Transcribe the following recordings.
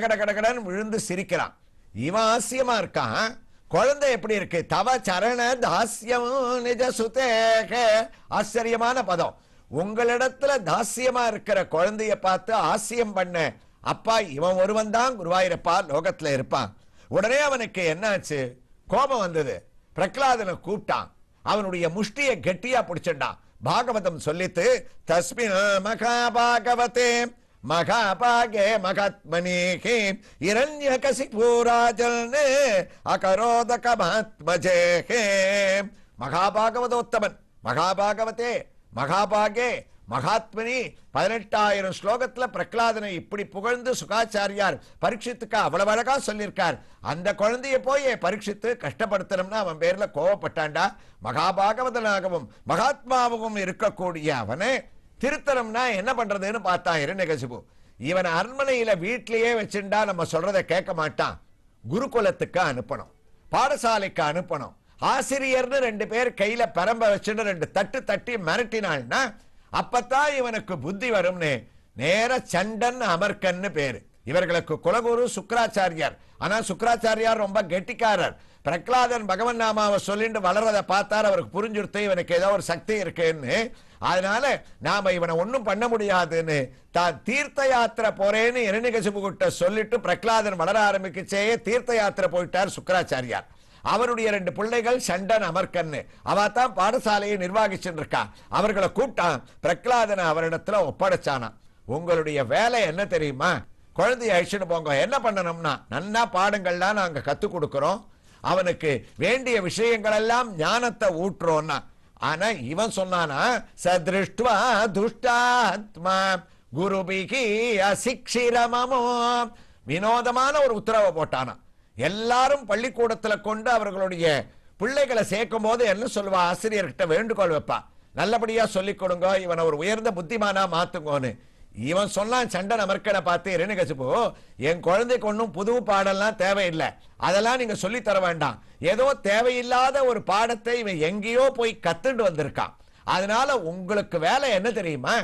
கடகடகடன் விழுந்து சிரிக்கிறான். இவன் ஆசியமா இருக்கான். குழந்தை எப்படி இருக்கு? தவ சரண தாஸ்யம் நிஜ சுதேக. ஆச்சரியமான பதம். உங்களிடத்துல தாசியமா இருக்கிற குழந்தைய பார்த்து ஆசியம் பண்ண அப்பா இவன் ஒருவன் தான் குருவாயூரப்பா லோகத்துல இருப்பான். உடனே அவனுக்கு என்னாச்சு? கோபம் வந்தது. பிரகலாதனை கூப்பிட்டான். அவனுடைய முஷ்டியை கெட்டியா பிடிச்சிட்டான். பாகவதம் சொல்லித்து தஸ்மின் மகாபாகவதே மகாபாகே மகாத்மனீகி இரண்யகசிபூராஜல்னே அகரோதக மகாத்மஜேகே. மகாபாகவதோத்தமன், மகாபாகவதே, மகாபாகே, மகாத்மனி 18,000 ஸ்லோகத்துல பிரகலாதனை இப்படி புகழ்ந்து சுகாச்சாரியார் பரீட்சித்துக்கு அவ்வளவு அழகா சொல்லியிருக்கார். அந்த குழந்தைய போய் பரீட்சித்து கஷ்டப்படுத்தணும்னா அவன் பேர்ல கோவப்பட்டான்டா. மகாபாகவதனாகவும் மகாத்மாவும் இருக்கக்கூடிய அவனை திருத்தனம்னா என்ன பண்றதுன்னு பார்த்தான் இரண்யகசிபு. இவன் அரண்மனையில வீட்டிலேயே வச்சுண்டா நம்ம சொல்றதை கேட்க மாட்டான். குருகுலத்துக்கு அனுப்பணும், பாடசாலைக்கு அனுப்பணும். ஆசிரியர்னு 2 பேர் கையில பரம்ப வச்சுன்னு 2 தட்டு தட்டி மிரட்டினாள்னா அப்பத்தான் இவனுக்கு புத்தி வரும்னு நேர சண்டன் அமர்கன்னு பேரு. இவர்களுக்கு குலகுரு சுக்கராச்சாரியார். ஆனா சுக்கராச்சாரியார் ரொம்ப கெட்டிக்காரர். பிரகலாதன் பகவன் நாமாவை சொல்லிட்டு வளர்றதை பார்த்தார். அவருக்கு புரிஞ்சுடுத்து இவனுக்கு ஏதோ ஒரு சக்தி இருக்குன்னு. அதனால நாம இவனை ஒன்னும் பண்ண முடியாதுன்னு தான் தீர்த்த யாத்திரை போறேன்னு இரண்யகசிபு கிட்ட சொல்லிட்டு பிரகலாதன் வளர ஆரம்பிக்கச்சே தீர்த்த யாத்திரை போயிட்டார் சுக்கராச்சாரியார். அவருடைய 2 பிள்ளைகள் சண்டன் அமர்கன்னு. அவதான் பாடசாலையை நிர்வாகிச்சுட்டு இருக்கா. அவர்களை கூப்பிட்டான். பிரகலாதனை அவரிடத்துல ஒப்படைச்சானா. உங்களுடைய வேலை என்ன தெரியுமா? குழந்தைய அழிச்சுட்டு போங்க. என்ன பண்ணணும்னா நன்னா பாடங்கள்லாம் நாங்க கத்து கொடுக்கிறோம். அவனுக்கு வேண்டிய விஷயங்கள் எல்லாம் ஞானத்தை ஊற்றுறோம்னா. ஆனா இவன் சொன்னானா சதிருஷ்டுவா துஷ்டாத்மா குருபிகி அசிக்ஷிரமமோ. வினோதமான ஒரு உத்தரவை போட்டானா. எல்லாரும் பள்ளிக்கூடத்துல கொண்டு அவர்களுடைய பிள்ளைகளை சேர்க்கும் போது என்ன சொல்லுவா? ஆசிரியர்கிட்ட வேண்டுகோள் வைப்பா, நல்லபடியா சொல்லிக் கொடுங்க, இவனை ஒரு உயர்ந்த புத்திமானா மாத்துங்கோன்னு. இவன் சொன்னான் சண்டன் அமர்கனை பார்த்து இரண்யகசிபு, என் குழந்தைக்கு ஒன்னும் புது பாடம்லாம் தேவையில்லை, அதெல்லாம் நீங்க சொல்லி தர வேண்டாம். ஏதோ தேவையில்லாத ஒரு பாடத்தை இவன் எங்கேயோ போய் கத்துட்டு வந்திருக்கான். அதனால உங்களுக்கு வேலை என்ன தெரியுமா?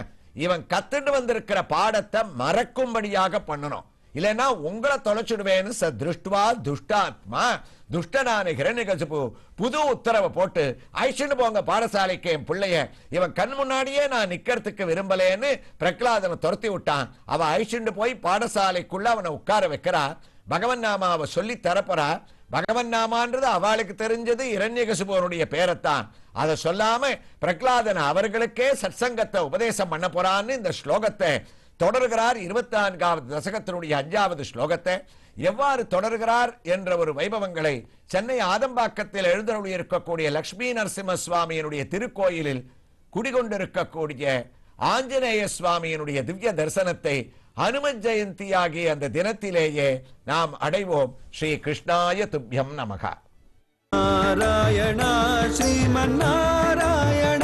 இவன் கத்துட்டு வந்திருக்கிற பாடத்தை மறக்கும்படியாக பண்ணணும். இல்லைன்னா உங்களை தொலைச்சிடுவேன்னு திருஷ்டுவா துஷ்டாத்மா துஷ்டனான இரண்யகசிபு புது உத்தரவை போட்டு அழிச்சுட்டு போங்க பாடசாலைக்கு என் பிள்ளைய. இவன் கண் முன்னாடியே நான் நிக்கிறதுக்கு விரும்பலேன்னு பிரகலாதனை துரத்தி விட்டான். அவ அழிச்சுட்டு போய் பாடசாலைக்குள்ள அவனை உட்கார வைக்கிறா. பகவன் நாமாவை சொல்லி தரப்பறா. பகவன் நாமான்றது அவளுக்கு தெரிஞ்சது இரண்யகசிபுவனுடைய பேரத்தான். அதை சொல்லாம பிரகலாதன் அவர்களுக்கே சத்சங்கத்தை உபதேசம் பண்ண போறான்னு இந்த ஸ்லோகத்தை தொடர்கிறார். 24வது தசகத்தினுடைய 5வது ஸ்லோகத்தை எவ்வாறு தொடர்கிறார் என்ற ஒரு வைபவங்களை சென்னை ஆதம்பாக்கத்தில் எழுந்தருளி இருக்கக்கூடிய லட்சுமி நரசிம்ம சுவாமியினுடைய திருக்கோயிலில் குடிகொண்டிருக்கக்கூடிய ஆஞ்சநேய சுவாமியினுடைய திவ்ய தரிசனத்தை ஹனுமத் ஜெயந்தி ஆகிய அந்த தினத்திலேயே நாம் அடைவோம். ஸ்ரீ கிருஷ்ணாய துப்யம் நமக. நாராயணா ஸ்ரீமன் நாராயண